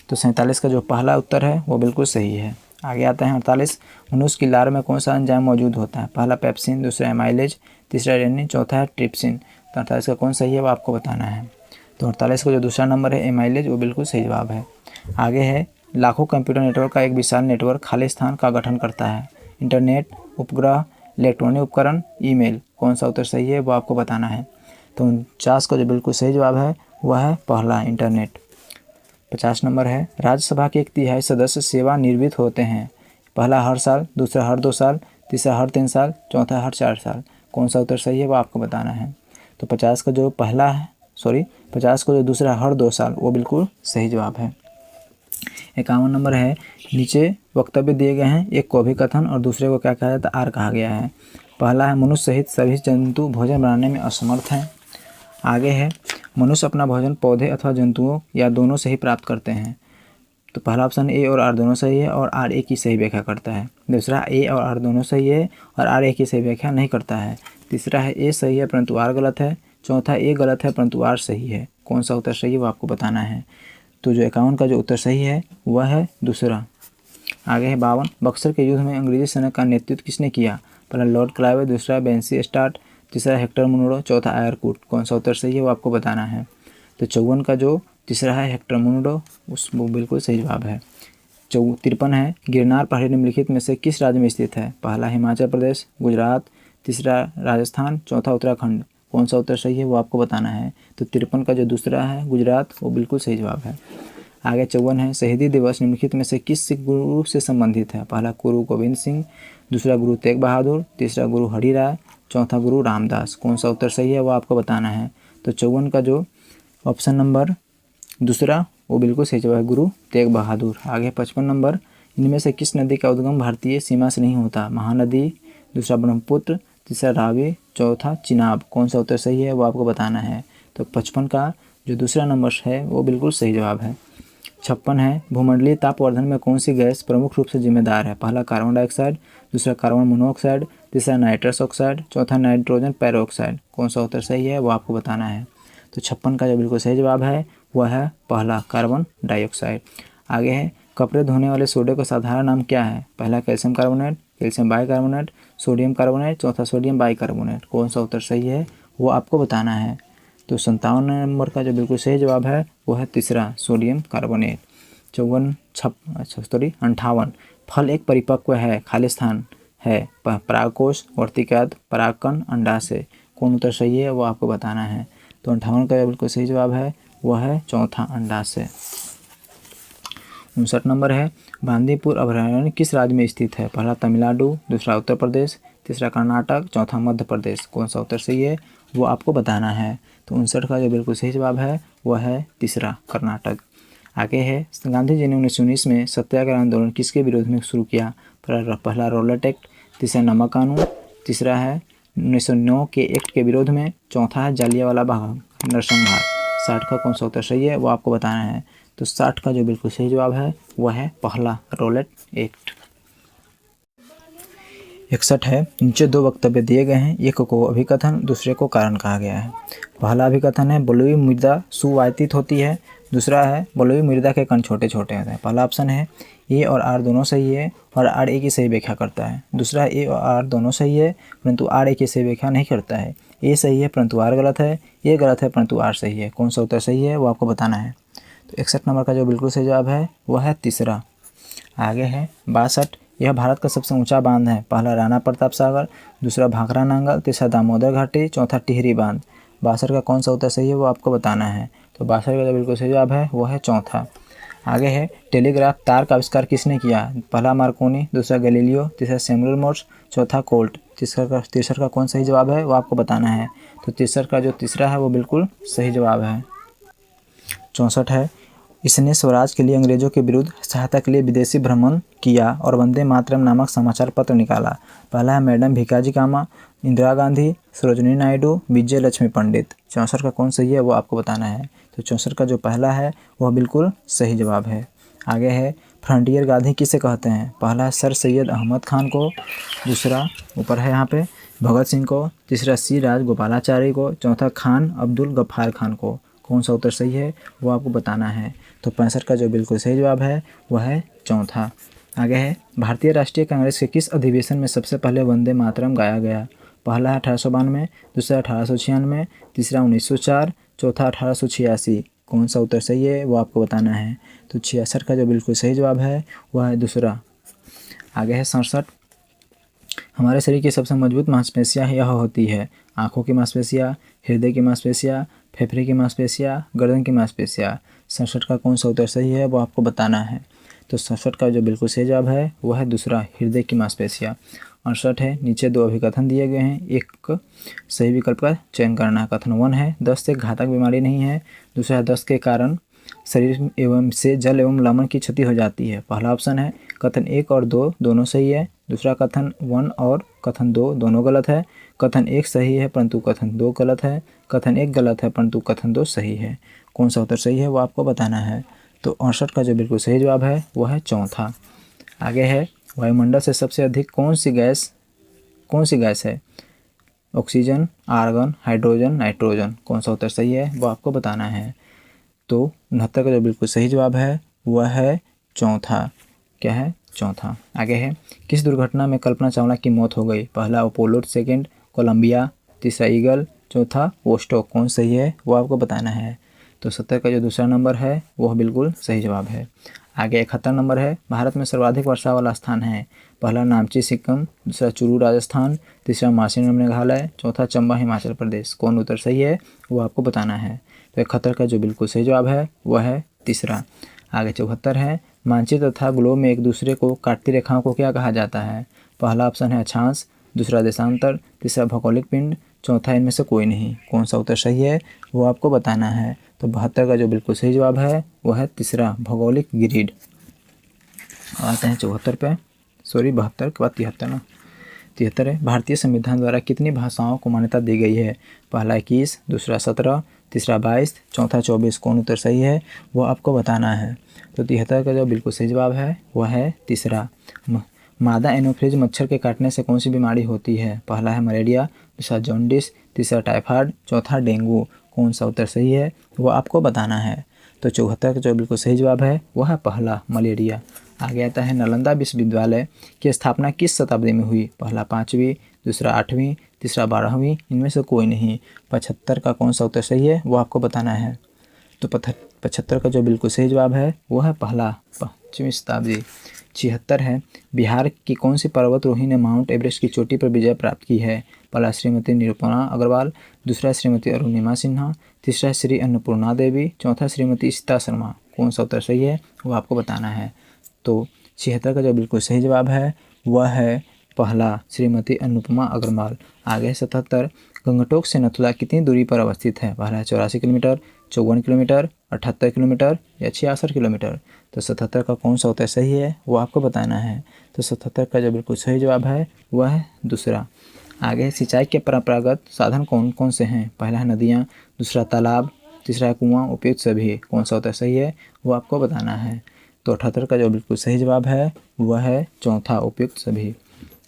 तो 47 का जो पहला उत्तर है वो बिल्कुल सही है। आगे आता है 48, मनुष्य की लार में कौन सा एंजाइम मौजूद होता है। पहला पेप्सिन, दूसरा एमाइलेज, तीसरा रेनिन, चौथा है ट्रिप्सिन। तो 48 का कौन सही है वो आपको बताना है। तो 48 का जो दूसरा नंबर है एमाइलेज वो बिल्कुल सही जवाब है। आगे है लाखों कंप्यूटर नेटवर्क का एक विशाल नेटवर्क खाली स्थान का गठन करता है। इंटरनेट, उपग्रह, इलेक्ट्रॉनिक उपकरण, ईमेल। कौन सा उत्तर सही है वो आपको बताना है। तो 49 का जो बिल्कुल सही जवाब है वह है पहला, इंटरनेट। 50 नंबर है, राज्यसभा के 1/3 सदस्य सेवानिवृत्त होते हैं। पहला हर साल, दूसरा हर 2 साल, तीसरा हर 3 साल, चौथा हर 4 साल। कौन सा उत्तर सही है वो आपको बताना है। तो 50 का जो पहला है 50 का जो दूसरा हर 2 साल वो बिल्कुल सही जवाब है। 51 नंबर है, नीचे वक्तव्य दिए गए हैं, एक को अभिकथन और दूसरे को क्या कहा जाता है, आर कहा गया है। पहला है मनुष्य सहित सभी जंतु भोजन बनाने में असमर्थ हैं। आगे है मनुष्य अपना भोजन पौधे अथवा जंतुओं या दोनों से ही प्राप्त करते हैं। तो पहला ऑप्शन ए और आर दोनों सही है और आर ए की सही व्याख्या करता है। दूसरा ए और आर दोनों सही है और आर ए की सही व्याख्या नहीं करता है। तीसरा है ए सही है परंतु आर गलत है। चौथा ए गलत है परंतु आर सही है। कौन सा उत्तर सही है वो आपको बताना है। तो जो 51 का जो उत्तर सही है वह है दूसरा। आगे है 52, बक्सर के युद्ध में अंग्रेजी सेना का नेतृत्व किसने किया। पहला लॉर्ड क्लाइव, दूसरा बेंसी स्टार्ट, तीसरा हेक्टर मुनरो, चौथा आयरकूट। कौन सा उत्तर सही है वो आपको बताना है। तो 54 का जो तीसरा है हेक्टर मुनरो वो बिल्कुल सही जवाब है। 53 है, गिरनार पहाड़ी निम्नलिखित में से किस राज्य में स्थित है। पहला हिमाचल प्रदेश, गुजरात, तीसरा राजस्थान, चौथा उत्तराखंड। कौन सा उत्तर सही है वो आपको बताना है। तो 53 का जो दूसरा है गुजरात वो बिल्कुल सही जवाब है। आगे 54 है, शहीदी दिवस निम्नलिखित में से किस सिख गुरु से संबंधित है? पहला गुरु गोविंद सिंह, दूसरा गुरु तेग बहादुर, तीसरा गुरु हरि राय, चौथा गुरु रामदास। कौन सा उत्तर सही है वो आपको बताना है। तो 54 का जो ऑप्शन नंबर दूसरा वो बिल्कुल सही जवाब है, गुरु तेग बहादुर। आगे 55 नंबर, इनमें से किस नदी का उद्गम भारतीय सीमा से नहीं होता? महानदी, दूसरा ब्रह्मपुत्र, तीसरा रावी, चौथा चिनाब। कौन सा उत्तर सही है वो आपको बताना है। तो 55 का जो दूसरा नंबर है वो बिल्कुल सही जवाब है। 56 है, भूमंडलीय तापवर्धन में कौन सी गैस प्रमुख रूप से जिम्मेदार है? पहला कार्बन डाइऑक्साइड, दूसरा कार्बन मोनोऑक्साइड, तीसरा नाइट्रस ऑक्साइड, चौथा नाइट्रोजन पेरोक्साइड। कौन सा उत्तर सही है वो आपको बताना है। तो 56 का जो बिल्कुल सही जवाब है वह है पहला कार्बन डाइऑक्साइड। आगे है, कपड़े धोने वाले सोडे का साधारण नाम क्या है? पहला calcium carbonate, calcium bicarbonate, sodium carbonate, चौथा सोडियम बाइकार्बोनेट। कौन सा उत्तर सही है वो आपको बताना है। तो 57 नंबर का जो बिल्कुल सही जवाब है वो है तीसरा सोडियम कार्बोनेट। 58, फल एक परिपक्व है, खाली स्थान है, परागकोश, वर्तिकाद, परागकण, अंडाशय। कौन उत्तर सही है वो आपको बताना है। तो 58 का बिल्कुल सही जवाब है वह है चौथा अंडाशय। 59 नंबर है, बांदीपुर अभयारण्य किस राज्य में स्थित है? पहला तमिलनाडु, दूसरा उत्तर प्रदेश, तीसरा कर्नाटक, चौथा मध्य प्रदेश। कौन सा उत्तर सही है वो आपको बताना है। तो 59 का जो बिल्कुल सही जवाब है वह है तीसरा कर्नाटक। आगे है, गांधी जी ने 1919 में सत्याग्रह आंदोलन किसके विरोध में शुरू किया? पहला रोलेट एक्ट, तीसरा नमक कानून, तीसरा है 1909 के एक्ट के विरोध में, चौथा है जालियांवाला बाग नरसंहार। 60 का कौन सा उत्तर सही है वो आपको बताना है। तो 60 का जो बिल्कुल सही जवाब है वह है पहला रोलेट एक्ट। 61 है, नीचे दो वक्तव्य दिए गए हैं, एक को अभिकथन, दूसरे को कारण कहा गया है। पहला अभिकथन है, बलुई मृदा सुवायतित होती है, दूसरा है बलुई मृदा के कण छोटे छोटे होते हैं। पहला ऑप्शन है ए और आर दोनों सही है और आर ए की सही व्याख्या करता है। दूसरा है ए और आर दोनों सही है परंतु आर ए की सही व्याख्या नहीं करता है। ए सही है परंतु आर गलत है, ए गलत है परंतु आर सही है। कौन सा उत्तर सही है वो आपको बताना है। तो 61 नंबर का जो बिल्कुल सही जवाब है वह है तीसरा। आगे है 62, यह भारत का सबसे ऊंचा बांध है। पहला राणा प्रताप सागर, दूसरा भाखड़ा नांगल, तीसरा दामोदर घाटी, चौथा टिहरी बांध। 62 का कौन सा उत्तर सही है वो आपको बताना है। तो 62 का जो बिल्कुल सही जवाब है वो है चौथा। आगे है, टेलीग्राफ तार का आविष्कार किसने किया? पहला मार्कोनी, दूसरा गैलीलियो, तीसरा सैमुअल मोर्स, चौथा कोल्ट। तीसरा का कौन सही जवाब है वो आपको बताना है। तो तीसरा का जो तीसरा है वो बिल्कुल सही जवाब है। 64 है, इसने स्वराज के लिए अंग्रेजों के विरुद्ध सहायता के लिए विदेशी भ्रमण किया और वंदे मातरम नामक समाचार पत्र निकाला। पहला है मैडम भिकाजी कामा, इंदिरा गांधी, सरोजिनी नायडू, विजय लक्ष्मी पंडित। 64 का कौन सही है वो आपको बताना है। तो 64 का जो पहला है वह बिल्कुल सही जवाब है। आगे है, फ्रंटियर गांधी किसे कहते हैं? पहला है सर सैयद अहमद खान को, दूसरा ऊपर है यहाँ पे भगत सिंह को, तीसरा सी राजगोपालाचारी को, चौथा खान अब्दुल गफ्फार खान को। कौन सा उत्तर सही है वो आपको बताना है। तो 65 का जो बिल्कुल सही जवाब है वह है चौथा। आगे है, भारतीय राष्ट्रीय कांग्रेस के किस अधिवेशन में सबसे पहले वंदे मातरम गाया गया? पहला है 1892, दूसरा 1896, तीसरा 1904, चौथा 1886। कौन सा उत्तर सही है वो आपको बताना है। तो 66 का जो बिल्कुल सही जवाब है वह है दूसरा। आगे है 67, हमारे शरीर की सबसे मजबूत मांसपेशियाँ यह होती है? आँखों की मांसपेशियाँ, हृदय की मांसपेशियाँ, फेफड़े की मांसपेशियाँ, गर्दन की मांसपेशियाँ। 67 का कौन सा उत्तर सही है वो आपको बताना है। तो 67 का जो बिल्कुल सही जवाब है वह है दूसरा, हृदय की मांसपेशियाँ। 68 है, नीचे दो अभिकथन दिए गए हैं, एक सही विकल्प का चयन करना है। कथन 1 है, दस्त एक घातक बीमारी नहीं है। दूसरा है, दस्त के कारण शरीर एवं से जल एवं लवण की क्षति हो जाती है। पहला ऑप्शन है कथन 1 और 2 दोनों सही है। दूसरा कथन 1 और कथन 2 दोनों गलत है। कथन 1 सही है परंतु कथन 2 गलत है। कथन 1 गलत है परंतु कथन 2 सही है। कौन सा उत्तर सही है वो आपको बताना है। तो 68 का जो बिल्कुल सही जवाब है वह है चौथा। आगे है, वायुमंडल से सबसे अधिक कौन सी गैस है? Oxygen, argon, hydrogen, nitrogen. कौन सा उत्तर सही है वो आपको बताना है। तो 69 का जो बिल्कुल सही जवाब है वह है चौथा। क्या है? चौथा। आगे है, किस दुर्घटना में कल्पना चावला की मौत हो गई? पहला अपोलो 2, कोलंबिया, तीसरा ईगल, चौथा वोस्टॉक। कौन सही है वो आपको बताना है। तो 70 का जो दूसरा नंबर है वह बिल्कुल सही जवाब है। आगे 71 नंबर है, भारत में सर्वाधिक वर्षा वाला स्थान है? पहला नामची सिक्किम, दूसरा चुरू राजस्थान, तीसरा मार्शिनम मेघालय, चौथा चंबा हिमाचल प्रदेश। कौन उत्तर सही है वो आपको बताना है। तो 71 का जो बिल्कुल सही जवाब है वह है तीसरा। आगे 74 है, मानचित्र तथा ग्लोब में एक दूसरे को काटती रेखाओं को क्या कहा जाता है? पहला ऑप्शन है अक्षांश, दूसरा देशांतर, तीसरा भौगोलिक पिंड, चौथा इनमें से कोई नहीं। कौन सा उत्तर सही है वो आपको बताना है। तो 72 का जो बिल्कुल सही जवाब है वो है तीसरा भौगोलिक ग्रिड। आते हैं 74 पे, सॉरी 72 के बाद 73 ना, 73 है, भारतीय संविधान द्वारा कितनी भाषाओं को मान्यता दी गई है? पहला 21, दूसरा 17, तीसरा 22, चौथा 24। कौन उत्तर सही है वो आपको बताना है। तो 73 का जो बिल्कुल सही जवाब है वह है तीसरा। मादा एनोफ्लीज मच्छर के काटने से कौन सी बीमारी होती है? पहला है मलेरिया, दूसरा जॉन्डिस, तीसरा टाइफाइड, चौथा डेंगू। कौन सा उत्तर सही है वो आपको बताना है। तो 74 का जो बिल्कुल सही जवाब है वह है पहला मलेरिया। आगे आता है नालंदा विश्वविद्यालय की स्थापना किस शताब्दी में हुई? पहला 5वीं, दूसरा 8वीं, तीसरा 12वीं, इनमें से कोई नहीं। 75 का कौन सा उत्तर सही है वो आपको बताना है। तो 75 का जो बिल्कुल सही जवाब है वो है पहला 5वीं शताब्दी। 76 है, बिहार की कौन सी पर्वतरोही ने माउंट एवरेस्ट की चोटी पर विजय प्राप्त की है? पहला श्रीमती निरूपमा अग्रवाल, दूसरा श्रीमती अरुणिमा सिन्हा, तीसरा श्री अन्नपूर्णा देवी, चौथा श्रीमती सीता शर्मा। कौन सा उत्तर सही है वो आपको बताना है। तो 76 का जो बिल्कुल सही जवाब है वह है पहला श्रीमती अनुपमा अग्रवाल। आगे 77, गंगटोक से नथुला कितनी दूरी पर अवस्थित है? पहला है 84 किलोमीटर, 54 किलोमीटर, 78 किलोमीटर या 66 किलोमीटर। तो 77 का कौन सा उत्तर सही है वो आपको बताना है। तो 77 का जो बिल्कुल सही जवाब है वह है दूसरा। आगे सिंचाई के परंपरागत साधन कौन कौन से हैं? पहला है नदियाँ, दूसरा तालाब, तीसरा कुआँ, उपयुक्त सभी। कौन सा उत्तर सही है वो आपको बताना है। तो 78 का जो बिल्कुल सही जवाब है वह है चौथा उपयुक्त सभी।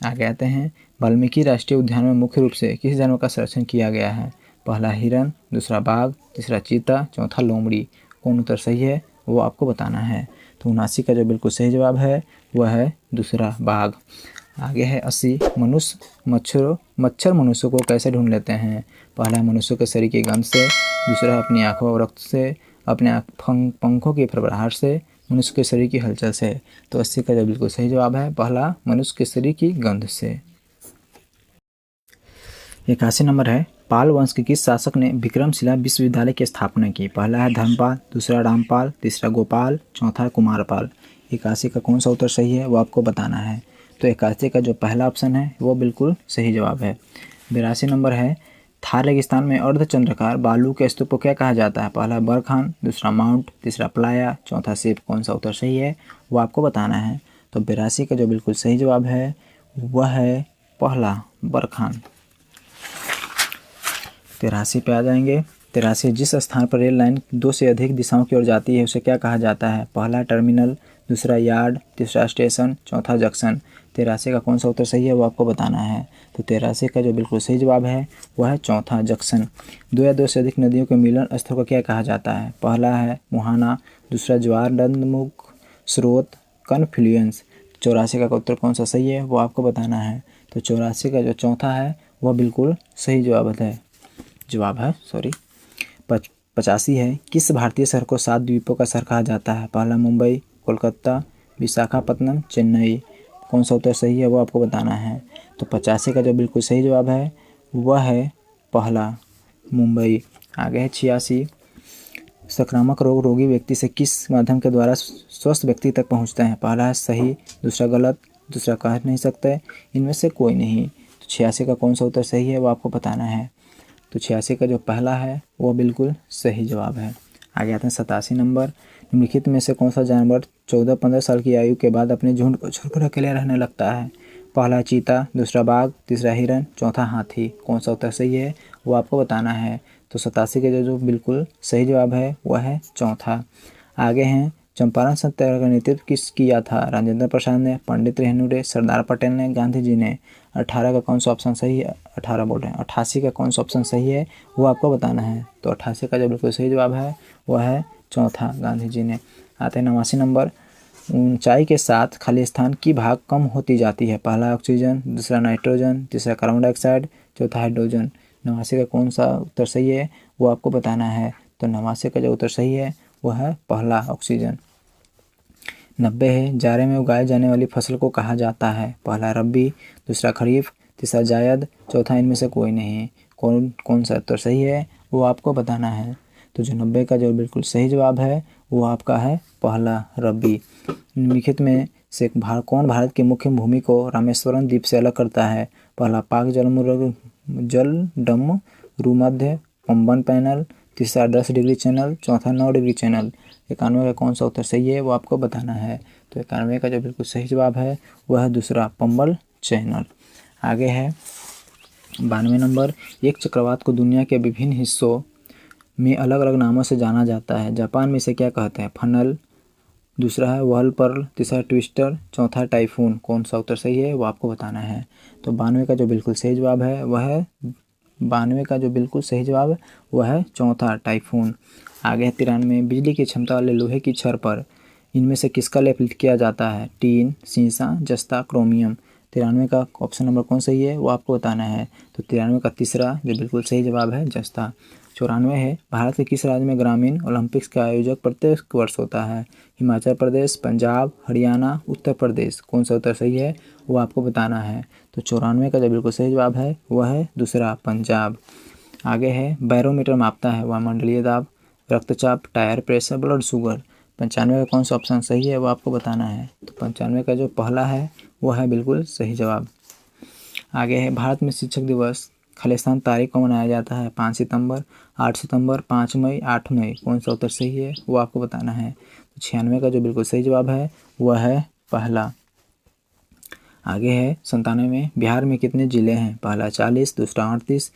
आगे आते हैं, वाल्मीकि राष्ट्रीय उद्यान में मुख्य रूप से किस जानवर का संरक्षण किया गया है? पहला हिरन, दूसरा बाघ, तीसरा चीता, चौथा लोमड़ी। कौन उत्तर सही है वो आपको बताना है। तो 79 का जो बिल्कुल सही जवाब है वह है दूसरा बाघ। आगे है 80, मच्छर मनुष्य को कैसे ढूंढ लेते हैं? पहला है मनुष्य के शरीर की गंध से, दूसरा है अपनी आँखों और रक्त से, अपने पंखों की फड़फड़ाहट से, मनुष्य के शरीर की हलचल से। तो 80 का जो बिल्कुल सही जवाब है पहला मनुष्य के शरीर की गंध से। 81 नंबर है, पाल वंश के किस शासक ने विक्रमशिला विश्वविद्यालय की स्थापना की? पहला है धर्मपाल, दूसरा रामपाल, तीसरा गोपाल, चौथा कुमारपाल। 81 का कौन सा उत्तर सही है वो आपको बताना है। तो 81 का जो पहला ऑप्शन है वो बिल्कुल सही जवाब है। 82 नंबर है, थार रेगिस्तान में अर्धचंद्राकार बालू के स्तूप को क्या कहा जाता है? पहला बरखान, दूसरा माउंट, तीसरा प्लाया, चौथा शिव। कौन सा उत्तर सही है वो आपको बताना है। तो 82 का जो बिल्कुल सही जवाब है वह है पहला बरखान। 83 पे आ जाएंगे। 83, जिस स्थान पर रेल लाइन 2 से अधिक दिशाओं की ओर जाती है उसे क्या कहा जाता है? पहला टर्मिनल, दूसरा यार्ड, तीसरा स्टेशन, चौथा जंक्शन। 83 का कौन सा उत्तर सही है वो आपको बताना है। तो 83 का जो बिल्कुल सही जवाब है वह है चौथा जंक्शन। 2 या 2 से अधिक नदियों के मिलन स्थल को क्या कहा जाता है? पहला है मुहाना, दूसरा ज्वार नदमुख स्रोत, कन्फ्लुएंस। 84 का उत्तर कौन सा सही है वो आपको बताना है। तो 84 का जो चौथा है वह बिल्कुल सही जवाब है। 85 है, किस भारतीय शहर को 7 द्वीपों का शहर कहा जाता है? पहला मुंबई, कोलकाता, विशाखापत्तनम, चेन्नई। कौन सा उत्तर सही है वो आपको बताना है। तो 85 का जो बिल्कुल सही जवाब है वह है पहला मुंबई। आगे है 86, संक्रामक रोग रोगी व्यक्ति से किस माध्यम के द्वारा स्वस्थ व्यक्ति तक पहुंचते हैं? पहला है सही, दूसरा गलत, दूसरा कह नहीं सकते, इनमें से कोई नहीं। तो 86 का कौन सा उत्तर सही है वो आपको बताना है। तो 86 का जो पहला है वो बिल्कुल सही जवाब है। आगे आते हैं 87 नंबर, निम्नलिखित में से कौन सा जानवर 14-15 साल की आयु के बाद अपने झुंड को छोड़कर अकेले रहने लगता है? पहला चीता, दूसरा बाघ, तीसरा हिरन, चौथा हाथी। कौन सा उत्तर सही है वो आपको बताना है। तो 87 के जो बिल्कुल सही जवाब है वह है चौथा। आगे हैं, चंपारण सत्याग्रह का नेतृत्व किस किया था? राजेंद्र प्रसाद ने, पंडित नेहरू ने, सरदार पटेल ने, गांधी जी ने। 18 का कौन सा ऑप्शन सही है? 18 बोल रहे हैं, 88 का कौन सा ऑप्शन सही है वो आपको बताना है। तो 88 का जो बिल्कुल सही जवाब है वह है चौथा, गांधी जी ने। आते हैं 89 नंबर, ऊंचाई के साथ खाली स्थान की भाग कम होती जाती है? पहला ऑक्सीजन, दूसरा नाइट्रोजन, तीसरा कार्बन डाइऑक्साइड, चौथा हाइड्रोजन। 89 का कौन सा उत्तर सही है वो आपको बताना है। तो 89 का जो उत्तर सही है वह है पहला ऑक्सीजन। 90 है, जाड़े में उगाए जाने वाली फसल को कहा जाता है? पहला रबी, दूसरा खरीफ, तीसरा जायद, चौथा इनमें से कोई नहीं। कौन सा उत्तर सही है वो आपको बताना है। तो जो 90 का जो बिल्कुल सही जवाब है वो आपका है पहला रबी। निम्नलिखित में से कौन भारत की मुख्य भूमि को रामेश्वरम द्वीप से अलग करता है? पहला पाक जलडम भूमध्य पंबन पैनल, तीसरा 10 डिग्री चैनल, चौथा 9 डिग्री चैनल। 91 का कौन सा उत्तर सही है वो आपको बताना है। तो 91 का जो बिल्कुल सही जवाब है वह है दूसरा पंबल चैनल। आगे है 92 नंबर, एक चक्रवात को दुनिया के विभिन्न हिस्सों में अलग अलग नामों से जाना जाता है। जापान में इसे क्या कहते हैं? फनल, दूसरा है व्हर्लपर्ल, तीसरा ट्विस्टर, चौथा टाइफून। कौन सा उत्तर सही है वो आपको बताना है। तो 92 का जो बिल्कुल सही जवाब है वह है 92 का जो बिल्कुल सही जवाब है वह है चौथा टाइफून। आगे है 93, बिजली की क्षमता वाले लोहे की छड़ पर इनमें से किसका लेप किया जाता है? टीन, शीशा, जस्ता, क्रोमियम। 93 का ऑप्शन नंबर कौन सही है वो आपको बताना है। तो 93 का तीसरा जो बिल्कुल सही जवाब है जस्ता। 94 है, भारत के किस राज्य में ग्रामीण ओलंपिक्स का आयोजक प्रत्येक वर्ष होता है? हिमाचल प्रदेश, पंजाब, हरियाणा, उत्तर प्रदेश। कौन सा उत्तर सही है वो आपको बताना है। तो 94 का जो बिल्कुल सही जवाब है वह है दूसरा पंजाब। आगे है बैरोमीटर मापता है वायुमंडलीय दाब, रक्तचाप, टायर प्रेशर, ब्लड शुगर। 95 का कौन सा ऑप्शन सही है वो आपको बताना है। तो 95 का जो पहला है वो है बिल्कुल सही जवाब। आगे है भारत में शिक्षक दिवस खालिस्तान तारीख को मनाया जाता है? 5 सितंबर, 8 सितंबर, 5 मई, 8 मई। कौन सा उत्तर सही है वो आपको बताना है। तो 96 का जो बिल्कुल सही जवाब है वह है पहला। आगे है 97 में, बिहार में कितने जिले हैं? पहला 40, दूसरा 38,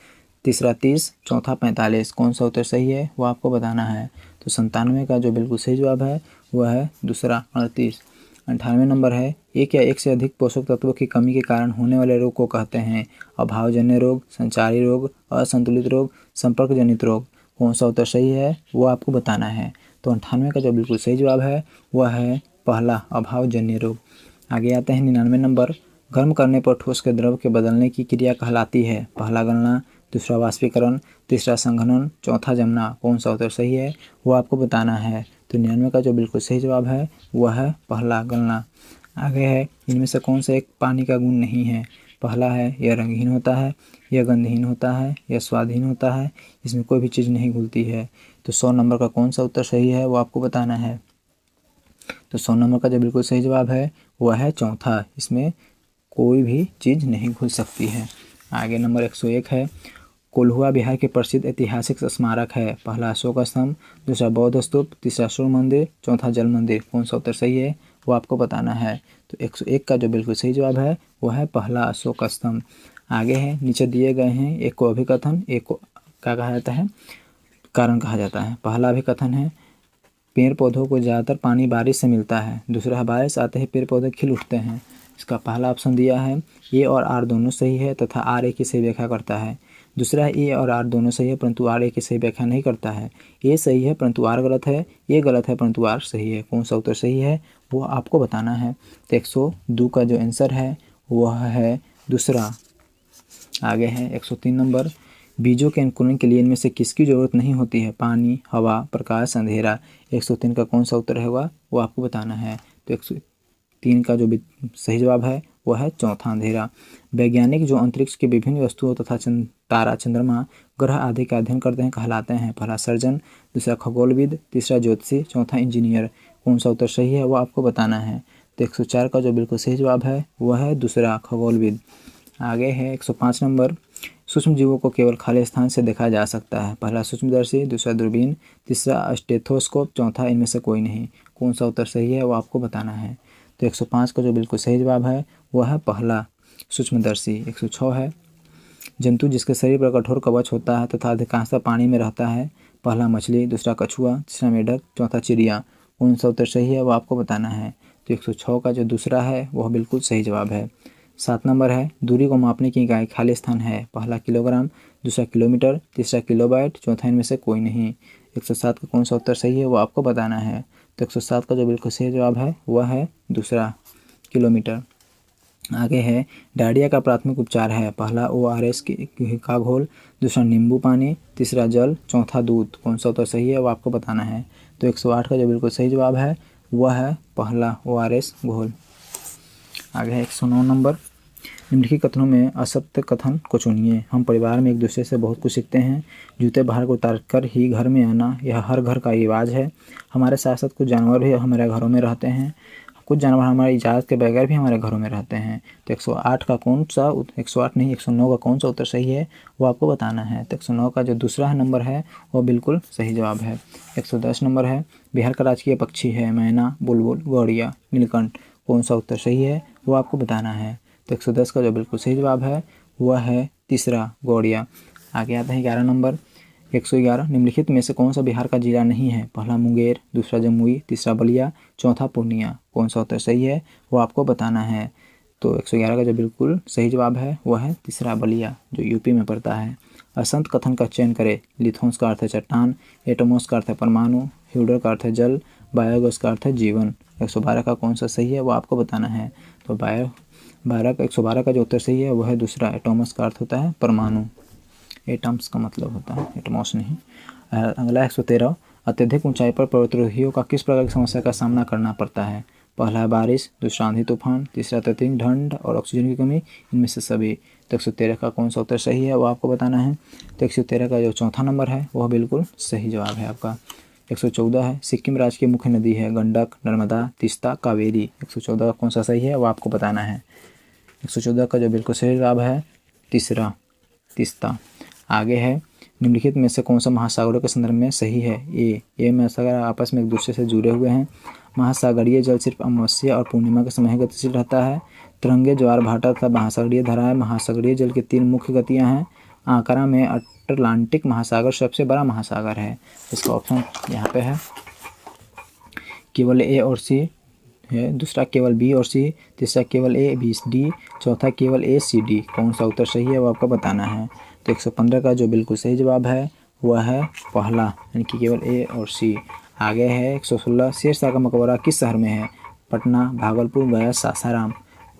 तीसरा 30, चौथा 45। कौन सा उत्तर सही है वो आपको बताना है। तो 97 का जो बिल्कुल सही जवाब है वह है दूसरा 38। 98 नंबर है, एक या एक से अधिक पोषक तत्वों की कमी के कारण होने वाले रोग को कहते हैं? अभावजन्य रोग, संचारी रोग, असंतुलित रोग, संपर्क जनित रोग। कौन सा उत्तर सही है वो आपको बताना है। तो 98 का जो बिल्कुल सही जवाब है वह है पहला अभावजन्य रोग। आगे आते हैं 99 नंबर, गर्म करने पर ठोस के द्रव के बदलने की क्रिया कहलाती है? पहला गलना, दूसरा वाष्पीकरण, तीसरा संघनन, चौथा जमना। कौन सा उत्तर सही है वो आपको बताना है। तो 99 का जो बिल्कुल सही जवाब है वह है पहला गलना। आगे है, इनमें से कौन सा एक पानी का गुण नहीं है? पहला है यह रंगहीन होता है, यह गंधहीन होता है, यह स्वादहीन होता है, इसमें कोई भी चीज़ नहीं घुलती है। तो 100 नंबर का कौन सा उत्तर सही है वो आपको बताना है। तो 100 नंबर का जो बिल्कुल सही जवाब है वह है चौथा, इसमें कोई भी चीज़ नहीं घुल सकती है। आगे नंबर 101 है, कोल्हुआ बिहार के प्रसिद्ध ऐतिहासिक स्मारक है? पहला अशोक स्तंभ, दूसरा बौद्ध स्तूप, तीसरा सूर्य मंदिर, चौथा जल मंदिर। कौन सा उत्तर सही है वो आपको बताना है। तो 101 का जो बिल्कुल सही जवाब है वो है पहला अशोक स्तंभ। आगे है, नीचे दिए गए हैं एक को अभिकथन, एक को क्या कहा जाता है? कारण कहा जाता है। पहला अभिकथन है, पेड़ पौधों को ज़्यादातर पानी बारिश से मिलता है। दूसरा है, बारिश आते ही पेड़ पौधे खिल उठते हैं। इसका पहला ऑप्शन दिया है ए और आर दोनों सही है तथा आर ए की सही व्याख्या करता है। दूसरा है ए और आर दोनों सही है परंतु आर ए की सही व्याख्या नहीं करता है। ए सही है परंतु आर गलत है, ए गलत है परंतु आर सही है। कौन सा उत्तर सही है वो आपको बताना है। तो 102 का जो आंसर है वह है दूसरा। आगे है 103 नंबर, बीजों के अंकुरण के लिए इनमें से किसकी ज़रूरत नहीं होती है? पानी, हवा, प्रकाश, अंधेरा। 103 का कौन सा उत्तर होगा वो आपको बताना है। तो 103 का जो सही जवाब है वह है चौथा अंधेरा। वैज्ञानिक जो अंतरिक्ष के विभिन्न वस्तुओं तथा तारा, चंद्रमा, ग्रह आदि का अध्ययन करते हैं कहलाते हैं? पहला सर्जन, दूसरा खगोलविद, तीसरा ज्योतिषी, चौथा इंजीनियर। कौन सा उत्तर सही है वो आपको बताना है। तो 104 का जो बिल्कुल सही जवाब है वह है दूसरा खगोलविद। आगे है 105 नंबर, सूक्ष्म जीवों को केवल खाली स्थान से देखा जा सकता है? पहला सूक्ष्मदर्शी, दूसरा दूरबीन, तीसरा स्टेथोस्कोप, चौथा इनमें से कोई नहीं। कौन सा उत्तर सही है वो आपको बताना है। तो 105 का जो बिल्कुल सही जवाब है वह है पहला सूक्ष्मदर्शी। 106 है, जंतु जिसके शरीर पर कठोर कवच होता है तथा अधिकांशतः पानी में रहता है? पहला मछली, दूसरा कछुआ, तीसरा मेढक, चौथा चिड़िया। कौन सा उत्तर सही है वो आपको बताना है। तो 106 का जो दूसरा है वह बिल्कुल सही जवाब है। 7 नंबर है, दूरी को मापने की इकाई खाली स्थान है? पहला किलोग्राम, दूसरा किलोमीटर, तीसरा किलोबाइट, चौथा इनमें से कोई नहीं। 107 का कौन सा उत्तर सही है वो आपको बताना है। तो 107 का जो बिल्कुल सही जवाब है वह है दूसरा किलोमीटर। आगे है, डायरिया का प्राथमिक उपचार है? पहला ORS का घोल, दूसरा नींबू पानी, तीसरा जल, चौथा दूध। कौन सा उत्तर सही है वो आपको बताना है। तो 108 का जो बिल्कुल सही जवाब है वह है पहला ORS घोल। आगे है 109 नंबर, निम्नलिखित कथनों में असत्य कथन को चुनिए। हम परिवार में एक दूसरे से बहुत कुछ सीखते हैं। जूते बाहर को उतार कर ही घर में आना, यह हर घर का रिवाज है। हमारे साथ साथ कुछ जानवर भी हमारे घरों में रहते हैं। कुछ जानवर हमारी इजाज़त के बगैर भी हमारे घरों में रहते हैं। तो 108 का कौन सा 108 नहीं 109 का कौन सा उत्तर सही है वो आपको बताना है। तो 109 का जो दूसरा नंबर है वो बिल्कुल सही जवाब है। 110 नंबर है, बिहार का राजकीय पक्षी है मैना, बुलबुल, गौड़िया, नीलकंठ। कौन सा उत्तर सही है वो आपको बताना है। तो 110 का जो बिल्कुल सही जवाब है वह है तीसरा, गौड़िया। आगे आता है 11 नंबर। 111, निम्नलिखित में से कौन सा बिहार का जिला नहीं है? पहला मुंगेर, दूसरा जमुई, तीसरा बलिया, चौथा पूर्णिया। कौन सा उत्तर सही है वो आपको बताना है। तो 111 का जो बिल्कुल सही जवाब है वह है तीसरा, बलिया, जो यूपी में पड़ता है। असंत कथन का चयन करें। लिथोस का अर्थ है चट्टान, एटोमोस का अर्थ है परमाणु, ह्यूडर का अर्थ है जल, बायोगैस का अर्थ है जीवन। 112 का कौन सा सही है वो आपको बताना है। तो 112 का जो उत्तर सही है वह है दूसरा, एटोमस का अर्थ होता है परमाणु। एटम्स का मतलब होता है एटमॉस नहीं। अगला 113, अत्यधिक ऊंचाई पर पर्वतारोहियों का किस प्रकार की समस्या का सामना करना पड़ता है? पहला है बारिश, दूसरा आंधी तूफान, तीसरा अत्यधिक ठंड और ऑक्सीजन की कमी, इनमें से सभी। तो 113 का कौन सा उत्तर सही है वो आपको बताना है। तो 113 का जो चौथा नंबर है वह बिल्कुल सही जवाब है आपका। 114 है, सिक्किम राज्य की मुख्य नदी है गंडक, नर्मदा, तीस्ता, कावेरी। 114 का कौन सा सही है वो आपको बताना है। 114 का जो बिल्कुल सही जवाब है तीसरा, तीस्ता। आगे है, निम्नलिखित में से कौन सा महासागरों के संदर्भ में सही है? ये महासागर आपस में एक दूसरे से जुड़े हुए हैं। महासागरीय जल सिर्फ अमावस्या और पूर्णिमा के समय ही गतिशील रहता है। तरंगे, ज्वार भाटा तथा महासागरीय धाराएं महासागरीय जल की 3 मुख्य गतियां हैं। आंकड़ा में अटलांटिक महासागर सबसे बड़ा महासागर है। इसका ऑप्शन यहाँ पे है, केवल ए और सी है, दूसरा केवल बी और सी, तीसरा केवल ए बी डी, चौथा केवल ए सी डी। कौन सा उत्तर सही है वो आपको बताना है। तो 115 का जो बिल्कुल सही जवाब है वह है पहला, यानी कि केवल ए और सी। आगे है 116, शेरशाह का मकबरा किस शहर में है? पटना, भागलपुर, गया, सासाराम।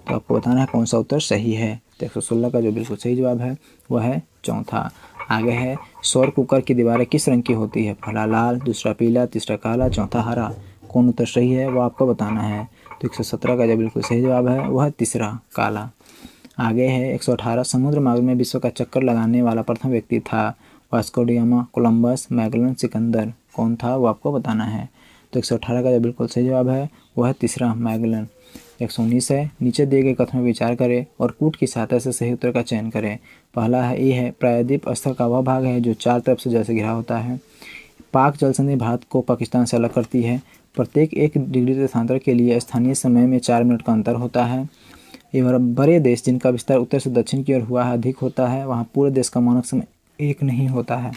तो आपको बताना है कौन सा उत्तर सही है। तो 116 का जो बिल्कुल सही जवाब है वह है चौथा। आगे है, सौर कुकर की दीवारें किस रंग की होती है? पहला लाल, दूसरा पीला, तीसरा काला, चौथा हरा। कौन उत्तर सही है वो आपको बताना है। तो 117 का जो बिल्कुल सही जवाब है वह है तीसरा, काला। आगे है 118, समुद्र मार्ग में विश्व का चक्कर लगाने वाला प्रथम व्यक्ति था? Vasco D gamma, Columbus, Magellan, Sikandar. कौन था वो आपको बताना है। तो 118 का जो बिल्कुल सही जवाब है वह है तीसरा, मैगलन। 119 है, नीचे दिए गए कथन में विचार करें और कूट की सहायता से सही उत्तर का चयन करें। पहला है ए है, प्रायद्वीप स्थल का वह भाग है जो 4 तरफ से जल से घिरा होता है। पाक जल संधि भारत को पाकिस्तान से अलग करती है। प्रत्येक 1 डिग्री देशांतर के लिए स्थानीय समय में 4 मिनट का अंतर होता है। ये बड़े देश जिनका विस्तार उत्तर से दक्षिण की ओर हुआ है अधिक होता है, वहाँ पूरे देश का मानक समय एक नहीं होता है।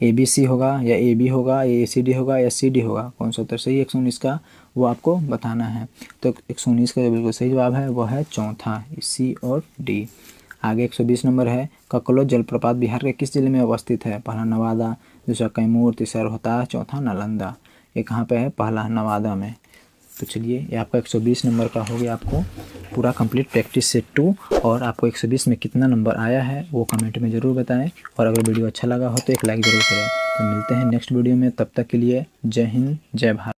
ABC होगा या AB होगा या ACD होगा या CD होगा। कौन सा उत्तर सही है 119 का वो आपको बताना है। तो 119 का जो बिल्कुल सही जवाब है वह है चौथा, C और D। आगे 120 नंबर है, ककलो जलप्रपात बिहार के किस जिले में अवस्थित है? पहला नवादा, दूसरा कैमूर, तीसरा रोहतास, चौथा नालंदा। ये कहाँ पे है? पहला नवादा में। तो चलिए ये आपका 120 नंबर का हो गया आपको पूरा कंप्लीट प्रैक्टिस सेट 2। और आपको 120 में कितना नंबर आया है वो कमेंट में ज़रूर बताएं। और अगर वीडियो अच्छा लगा हो तो एक लाइक ज़रूर करें। तो मिलते हैं नेक्स्ट वीडियो में, तब तक के लिए जय हिंद, जय भारत।